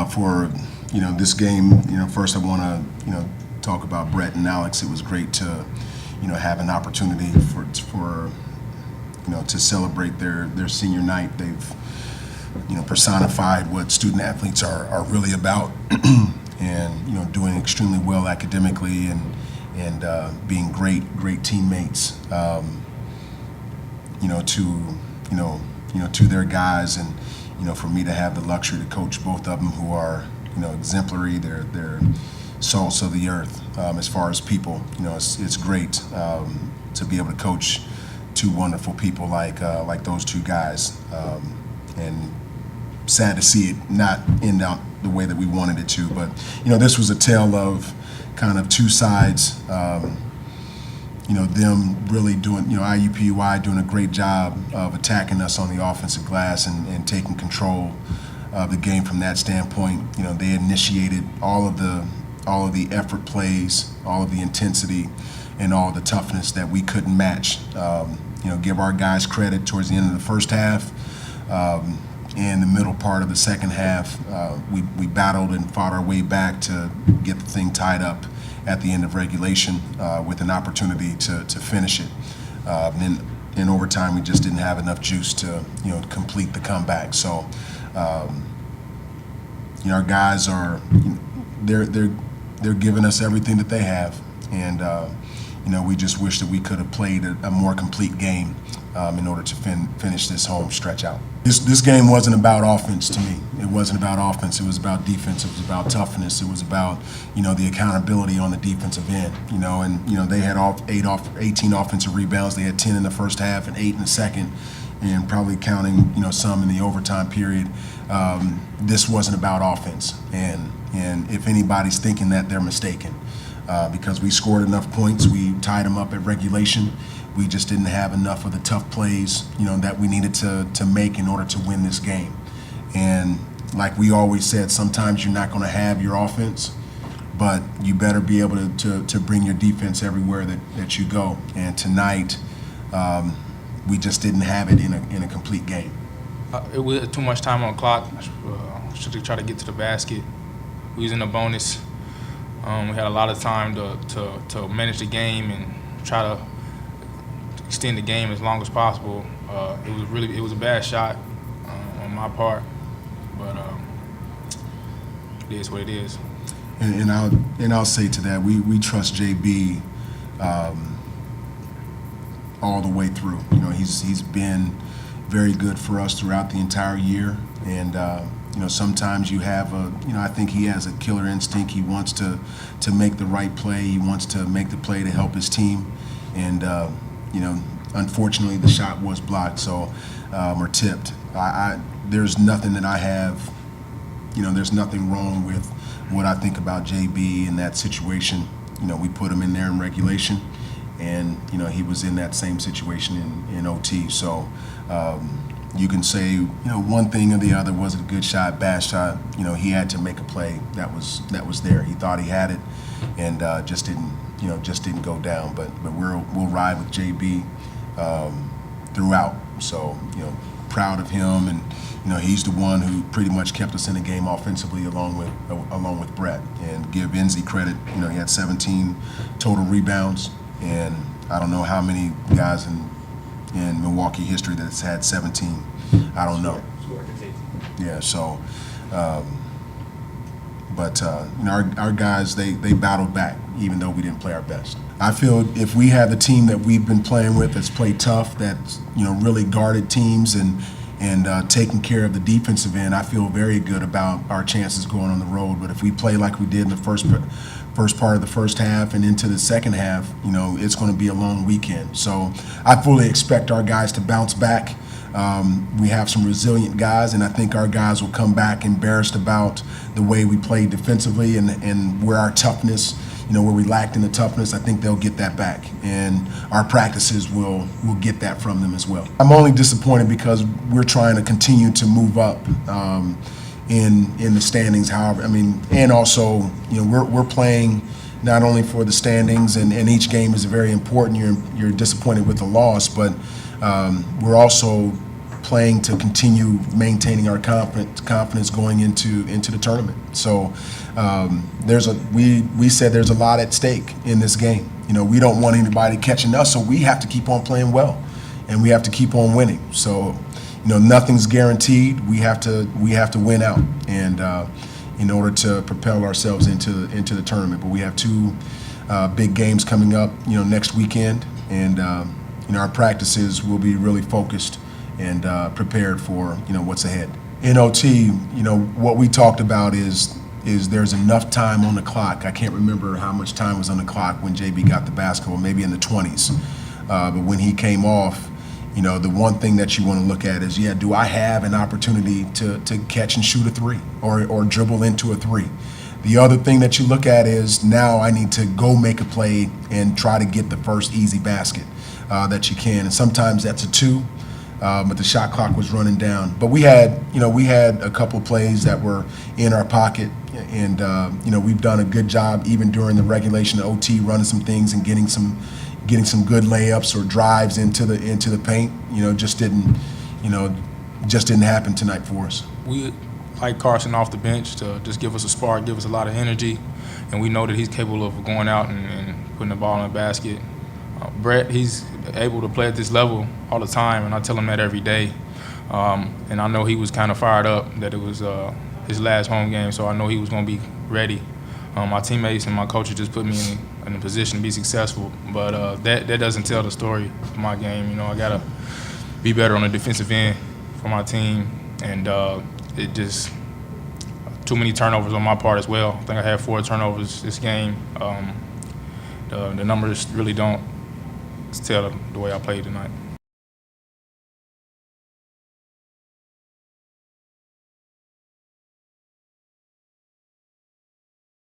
for this game. First I want to talk about Brett and Alex. It was great to have an opportunity for to celebrate their senior night. They've personified what student athletes are really about, and doing extremely well academically and being great teammates. To their guys, and for me to have the luxury to coach both of them, who are exemplary. They're salts of the earth as far as people. It's great to be able to coach two wonderful people like those two guys, and sad to see it not end out the way that we wanted it to. But this was a tale of kind of two sides. Them really doing, IUPUI doing a great job of attacking us on the offensive glass and taking control of the game from that standpoint. They initiated all of the effort plays, all of the intensity, and all of the toughness that we couldn't match. Give our guys credit towards the end of the first half. In the middle part of the second half, we battled and fought our way back to get the thing tied up at the end of regulation with an opportunity to finish it. Then in overtime, we just didn't have enough juice to complete the comeback. So our guys are they're giving us everything that they have, and we just wish that we could have played a more complete game in order to finish this home stretch out. This game wasn't about offense to me. It wasn't about offense. It was about defense. It was about toughness. It was about the accountability on the defensive end. And they had 18 offensive rebounds. They had 10 in the first half and 8 in the second, and probably counting some in the overtime period. This wasn't about offense, and if anybody's thinking that, they're mistaken, because we scored enough points. We tied them up at regulation. We just didn't have enough of the tough plays, that we needed to make in order to win this game. And like we always said, sometimes you're not going to have your offense, but you better be able to bring your defense everywhere that you go. And tonight, we just didn't have it in a complete game. It was too much time on the clock. Should have tried to get to the basket. We was in a bonus. We had a lot of time to manage the game and try to extend the game as long as possible. It was a bad shot on my part, but it is what it is. And I'll say to that, we trust JB all the way through. He's been very good for us throughout the entire year, and sometimes you have I think he has a killer instinct. He wants to make the right play. He wants to make the play to help his team, and unfortunately the shot was blocked, so or tipped. There's nothing that I have. There's nothing wrong with what I think about JB in that situation. We put him in there in regulation, and he was in that same situation in OT. So you can say one thing or the other. Was it a good shot, bad shot? He had to make a play that was there. He thought he had it, and just didn't go down. But we'll ride with JB throughout. So proud of him, and he's the one who pretty much kept us in the game offensively, along with Brett. And give Enzi credit. He had 17 total rebounds, and I don't know how many guys in Milwaukee history that's had 17. I don't know. Yeah. So, but our guys, they battled back, even though we didn't play our best. I feel if we have the team that we've been playing with that's played tough, that's really guarded teams and taking care of the defensive end, I feel very good about our chances going on the road. But if we play like we did in the first part of the first half and into the second half, it's going to be a long weekend. So I fully expect our guys to bounce back. We have some resilient guys, and I think our guys will come back embarrassed about the way we played defensively and where our toughness, where we lacked in the toughness. I think they'll get that back, and our practices will get that from them as well. I'm only disappointed because we're trying to continue to move up in the standings. However, and also we're playing not only for the standings, and each game is very important. You're disappointed with the loss, but we're also playing to continue maintaining our confidence going into the tournament. So we said there's a lot at stake in this game. We don't want anybody catching us, so we have to keep on playing well, and we have to keep on winning. So nothing's guaranteed. We have to win out, and in order to propel ourselves into the tournament. But we have two big games coming up, next weekend, and our practices will be really focused and prepared for what's ahead. In OT, what we talked about is there's enough time on the clock. I can't remember how much time was on the clock when JB got the basketball, maybe in the 20s. But when he came off, the one thing that you want to look at is, do I have an opportunity to catch and shoot a three or dribble into a three? The other thing that you look at is, now I need to go make a play and try to get the first easy basket that you can. And sometimes that's a two, but the shot clock was running down. But we had a couple of plays that were in our pocket, and we've done a good job even during the regulation of OT, running some things and getting some good layups or drives into the paint. Just didn't happen tonight for us. We like Carson off the bench to just give us a spark, give us a lot of energy, and we know that he's capable of going out and putting the ball in the basket. Brett, he's able to play at this level all the time, and I tell him that every day. And I know he was kind of fired up that it was his last home game, so I know he was going to be ready. My teammates and my coaches just put me in a position to be successful, but that doesn't tell the story of my game. I got to be better on the defensive end for my team, and it just too many turnovers on my part as well. I think I had 4 turnovers this game. The numbers really don't tell the way I played tonight.